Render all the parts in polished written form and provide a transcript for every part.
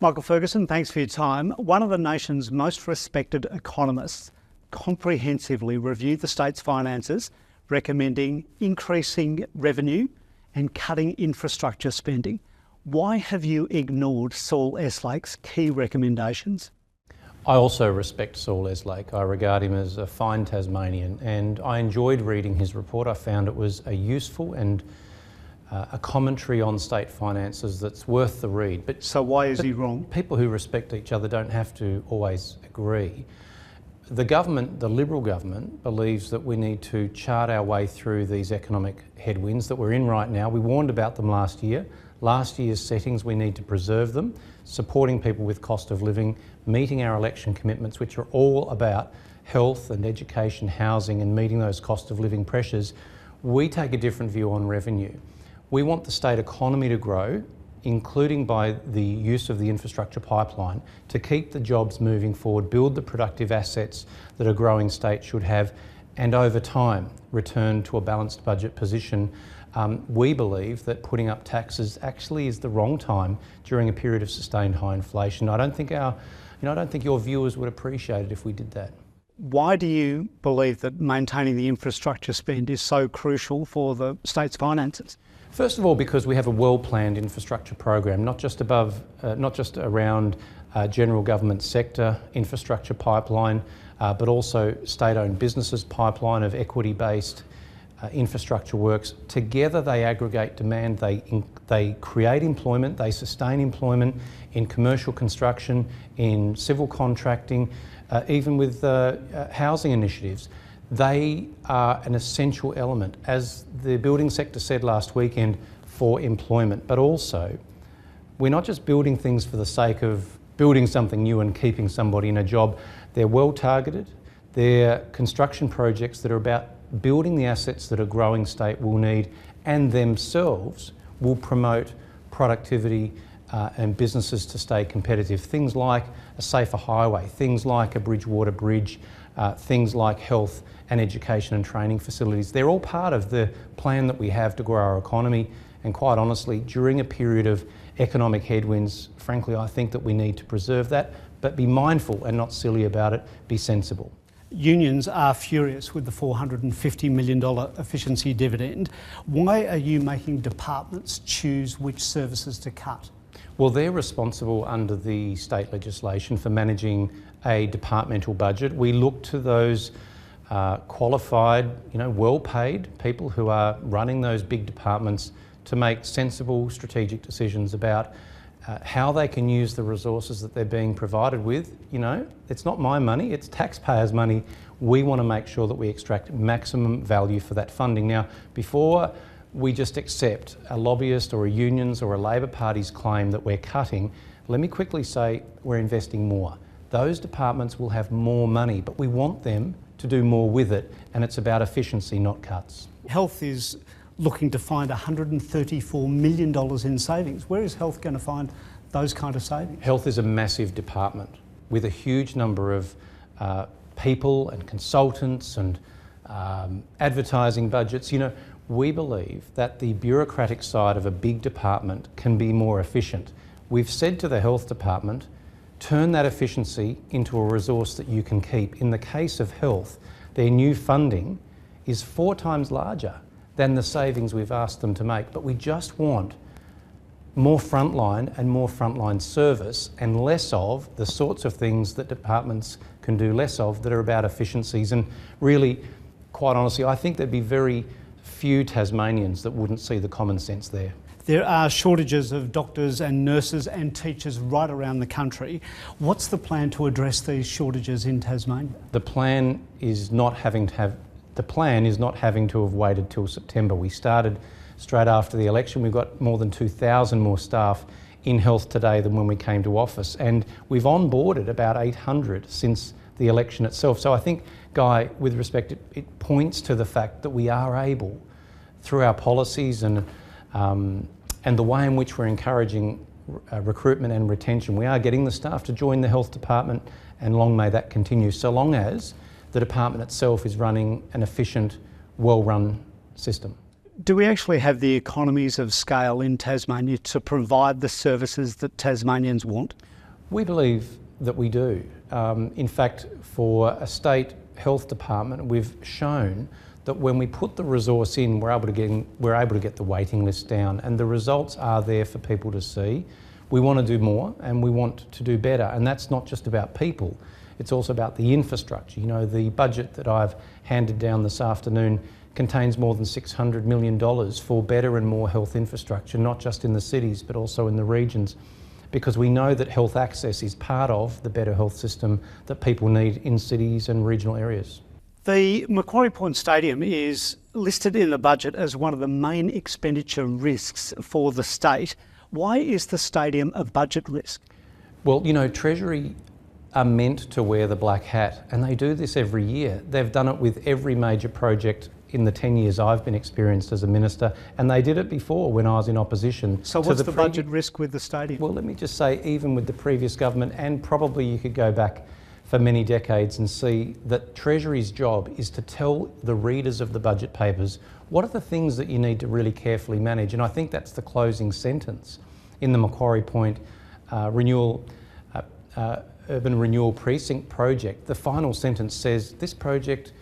Michael Ferguson, thanks for your time. One of the nation's most respected economists comprehensively reviewed the state's finances, recommending increasing revenue and cutting infrastructure spending. Why have you ignored Saul Eslake's key recommendations? I also respect Saul Eslake. I regard him as a fine Tasmanian, and I enjoyed reading his report. I found it was a useful and a commentary on state finances that's worth the read. So why is he wrong? People who respect each other don't have to always agree. The government, the Liberal government, believes that we need to chart our way through these economic headwinds that we're in right now. We warned about them last year. Last year's settings, we need to preserve them, supporting people with cost of living, meeting our election commitments, which are all about health and education, housing, and meeting those cost of living pressures. We take a different view on revenue. We want the state economy to grow, including by the use of the infrastructure pipeline, to keep the jobs moving forward, build the productive assets that a growing state should have, and over time return to a balanced budget position. We believe that putting up taxes actually is the wrong time during a period of sustained high inflation. I don't think your viewers would appreciate it if we did that. Why do you believe that maintaining the infrastructure spend is so crucial for the state's finances? First of all, because we have a well-planned infrastructure program, not just around general government sector infrastructure pipeline, but also state-owned businesses pipeline of equity-based infrastructure works. Together they aggregate demand, they create employment, they sustain employment in commercial construction, in civil contracting, even with housing initiatives. They are an essential element, as the building sector said last weekend, for employment. But also, we're not just building things for the sake of building something new and keeping somebody in a job. They're well targeted. They're construction projects that are about building the assets that a growing state will need, and themselves will promote productivity and businesses to stay competitive. Things like a safer highway, things like a Bridgewater Bridge, things like health and education and training facilities. They're all part of the plan that we have to grow our economy, and quite honestly, during a period of economic headwinds, frankly, I think that we need to preserve that, but be mindful and not silly about it, be sensible. Unions are furious with the $450 million efficiency dividend. Why are you making departments choose which services to cut? Well, they're responsible under the state legislation for managing a departmental budget. We look to those qualified, well-paid people who are running those big departments to make sensible strategic decisions about how they can use the resources that they're being provided with. It's not my money, it's taxpayers' money. We want to make sure that we extract maximum value for that funding. Now, before we just accept a lobbyist or a union's or a Labor Party's claim that we're cutting, let me quickly say we're investing more. Those departments will have more money, but we want them to do more with it, and it's about efficiency, not cuts. Health is looking to find $134 million in savings. Where is Health going to find those kind of savings? Health is a massive department with a huge number of people and consultants and advertising budgets. We believe that the bureaucratic side of a big department can be more efficient. We've said to the Health Department, turn that efficiency into a resource that you can keep. In the case of Health, their new funding is 4 times larger than the savings we've asked them to make. But we just want more frontline and more frontline service, and less of the sorts of things that departments can do less of that are about efficiencies. And really, quite honestly, I think there'd be very few Tasmanians that wouldn't see the common sense there. There are shortages of doctors and nurses and teachers right around the country. What's the plan to address these shortages in Tasmania? The plan is not having to have waited till September. We started straight after the election. We've got more than 2,000 more staff in Health today than when we came to office, and we've onboarded about 800 since the election itself. So I think, Guy, with respect, it points to the fact that we are able, through our policies and the way in which we're encouraging recruitment and retention, we are getting the staff to join the Health Department, and long may that continue, so long as the department itself is running an efficient, well-run system. Do we actually have the economies of scale in Tasmania to provide the services that Tasmanians want? We believe that we do. In fact, for a state health department, we've shown that when we put the resource in, we're able to get the waiting list down, and the results are there for people to see. We want to do more and we want to do better, and that's not just about people, it's also about the infrastructure. You know, the budget that I've handed down this afternoon contains more than $600 million for better and more health infrastructure, not just in the cities but also in the regions, because we know that health access is part of the better health system that people need in cities and regional areas. The Macquarie Point Stadium is listed in the budget as one of the main expenditure risks for the state. Why is the stadium a budget risk? Well, you know, Treasury are meant to wear the black hat, and they do this every year. They've done it with every major project in the 10 years I've been experienced as a minister, and they did it before when I was in opposition. So what's the budget risk with the stadium? Well, let me just say, even with the previous government, and probably you could go back for many decades and see that Treasury's job is to tell the readers of the budget papers what are the things that you need to really carefully manage. And I think that's the closing sentence in the Macquarie Point Urban Renewal Precinct project. The final sentence says this project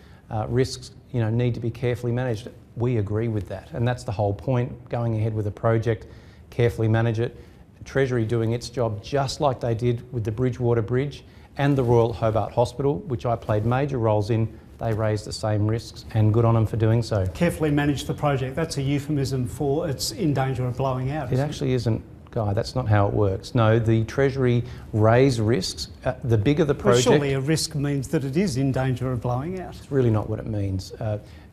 risks need to be carefully managed. We agree with that, and that's the whole point. Going ahead with a project, carefully manage it. Treasury doing its job just like they did with the Bridgewater Bridge and the Royal Hobart Hospital, which I played major roles in. They raised the same risks, and good on them for doing so. Carefully manage the project, that's a euphemism for it's in danger of blowing out. It actually isn't, Guy, that's not how it works. No, the Treasury raise risks. The bigger the project... Well, surely a risk means that it is in danger of blowing out. It's really not what it means.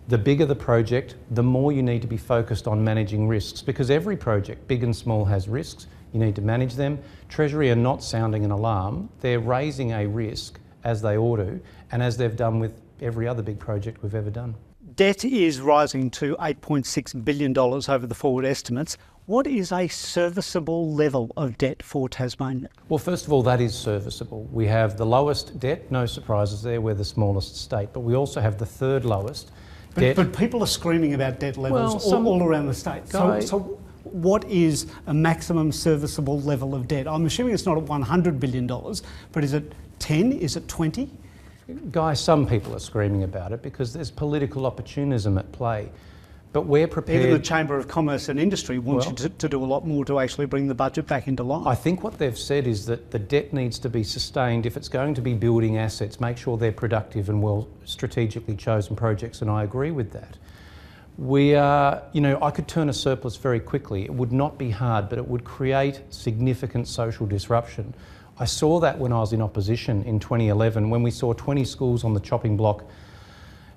The bigger the project, the more you need to be focused on managing risks, because every project, big and small, has risks. You need to manage them. Treasury are not sounding an alarm. They're raising a risk, as they ought to, and as they've done with every other big project we've ever done. Debt is rising to $8.6 billion over the forward estimates. What is a serviceable level of debt for Tasmania? Well, first of all, that is serviceable. We have the lowest debt, no surprises there, we're the smallest state, but we also have the third lowest debt. But people are screaming about debt levels all around the state. So what is a maximum serviceable level of debt? I'm assuming it's not at $100 billion, but is it 10? Is it 20? Guy, some people are screaming about it because there's political opportunism at play. But we're prepared... Even the Chamber of Commerce and Industry wants you to do a lot more to actually bring the budget back into line. I think what they've said is that the debt needs to be sustained. If it's going to be building assets, make sure they're productive and well strategically chosen projects, and I agree with that. We are, I could turn a surplus very quickly. It would not be hard, but it would create significant social disruption. I saw that when I was in opposition in 2011, when we saw 20 schools on the chopping block,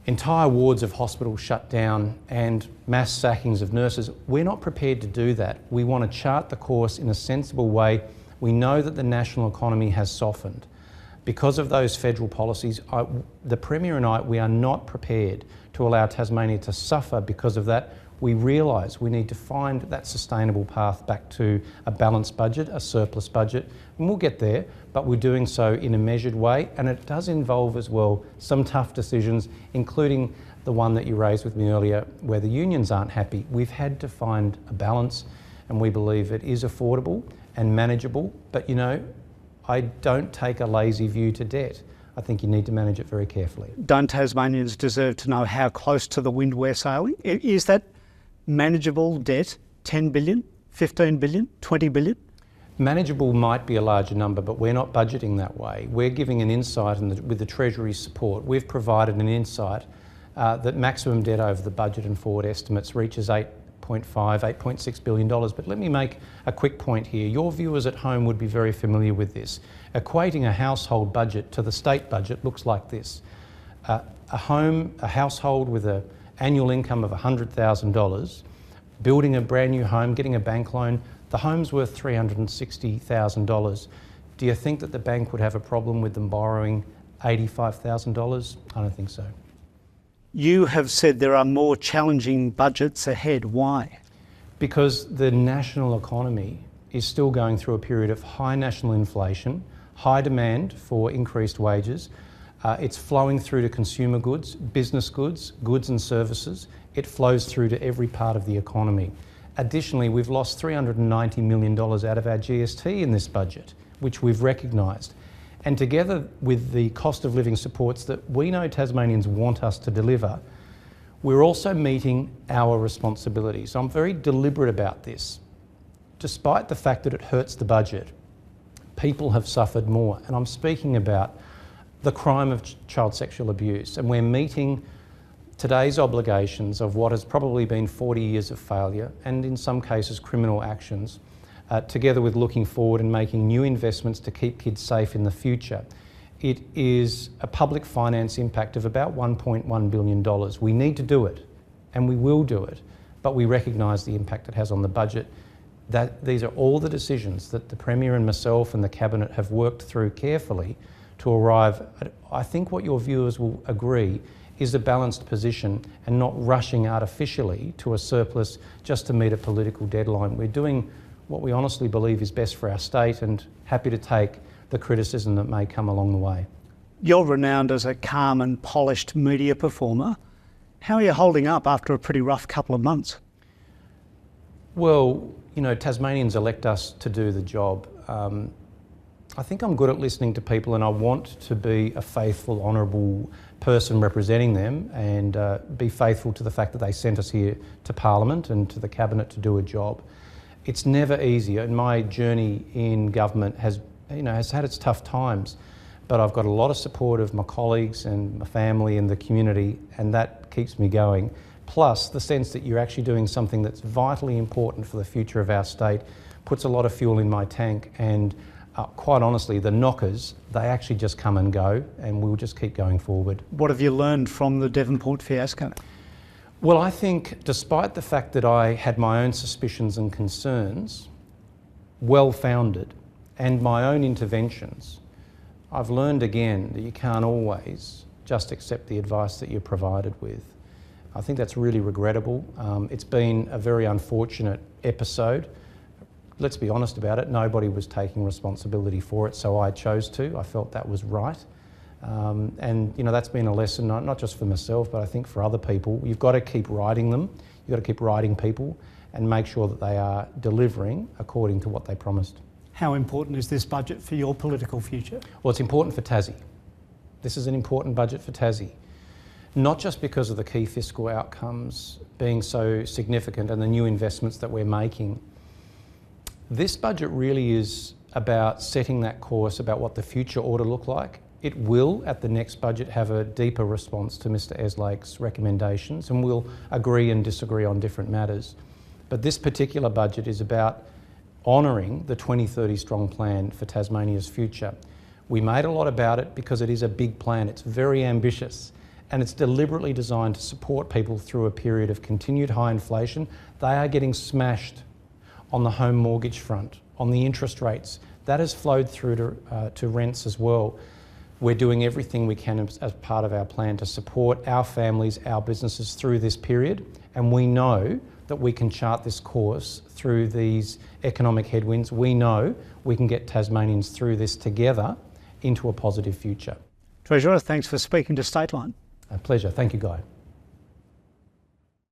entire wards of hospitals shut down and mass sackings of nurses. We're not prepared to do that. We want to chart the course in a sensible way. We know that the national economy has softened. Because of those federal policies, the Premier and I, we are not prepared to allow Tasmania to suffer because of that. We realise we need to find that sustainable path back to a balanced budget, a surplus budget, and we'll get there, but we're doing so in a measured way, and it does involve as well some tough decisions, including the one that you raised with me earlier, where the unions aren't happy. We've had to find a balance, and we believe it is affordable and manageable, but I don't take a lazy view to debt. I think you need to manage it very carefully. Don't Tasmanians deserve to know how close to the wind we're sailing? Is that manageable debt 10 billion, 15 billion, 20 billion? Manageable might be a larger number, but we're not budgeting that way. We're giving an insight, and with the Treasury's support, we've provided an insight that maximum debt over the budget and forward estimates reaches $8.6 billion. But let me make a quick point here. Your viewers at home would be very familiar with this. Equating a household budget to the state budget looks like this. A household with an annual income of $100,000, building a brand new home, getting a bank loan, the home's worth $360,000. Do you think that the bank would have a problem with them borrowing $85,000? I don't think so. You have said there are more challenging budgets ahead. Why? Because the national economy is still going through a period of high national inflation, high demand for increased wages, It's flowing through to consumer goods, business goods, goods and services. It flows through to every part of the economy. Additionally, we've lost $390 million out of our GST in this budget, which we've recognised. And together with the cost of living supports that we know Tasmanians want us to deliver, we're also meeting our responsibilities. So I'm very deliberate about this. Despite the fact that it hurts the budget, people have suffered more. And I'm speaking about the crime of child sexual abuse. And we're meeting today's obligations of what has probably been 40 years of failure and in some cases criminal actions, together with looking forward and making new investments to keep kids safe in the future. It is a public finance impact of about $1.1 billion. We need to do it, and we will do it, but we recognise the impact it has on the budget. These are all the decisions that the Premier and myself and the Cabinet have worked through carefully to arrive at, I think what your viewers will agree, is a balanced position and not rushing artificially to a surplus just to meet a political deadline. We're doing what we honestly believe is best for our state and happy to take the criticism that may come along the way. You're renowned as a calm and polished media performer. How are you holding up after a pretty rough couple of months? Well, you know, Tasmanians elect us to do the job. I think I'm good at listening to people, and I want to be a faithful, honourable person representing them and be faithful to the fact that they sent us here to Parliament and to the Cabinet to do a job. It's never easy, and my journey in government has had its tough times, but I've got a lot of support of my colleagues and my family and the community, and that keeps me going. Plus, the sense that you're actually doing something that's vitally important for the future of our state puts a lot of fuel in my tank, and quite honestly, the knockers, they actually just come and go, and we'll just keep going forward. What have you learned from the Devonport fiasco? Well, I think despite the fact that I had my own suspicions and concerns, well-founded, and my own interventions, I've learned again that you can't always just accept the advice that you're provided with. I think that's really regrettable. It's been a very unfortunate episode. Let's be honest about it, nobody was taking responsibility for it, so I chose to. I felt that was right. And you know, that's been a lesson, not just for myself, but I think for other people. You've got to keep riding them, you've got to keep riding people and make sure that they are delivering according to what they promised. How important is this budget for your political future? Well, it's important for Tassie. This is an important budget for Tassie. Not just because of the key fiscal outcomes being so significant and the new investments that we're making. This budget really is about setting that course about what the future ought to look like. It will, at the next budget, have a deeper response to Mr Eslake's recommendations, and we'll agree and disagree on different matters. But this particular budget is about honouring the 2030 strong plan for Tasmania's future. We made a lot about it because it is a big plan. It's very ambitious, and it's deliberately designed to support people through a period of continued high inflation. They are getting smashed on the home mortgage front, on the interest rates. That has flowed through to rents as well. We're doing everything we can as part of our plan to support our families, our businesses through this period, and we know that we can chart this course through these economic headwinds. We know we can get Tasmanians through this together into a positive future. Treasurer, thanks for speaking to Stateline. A pleasure. Thank you, Guy.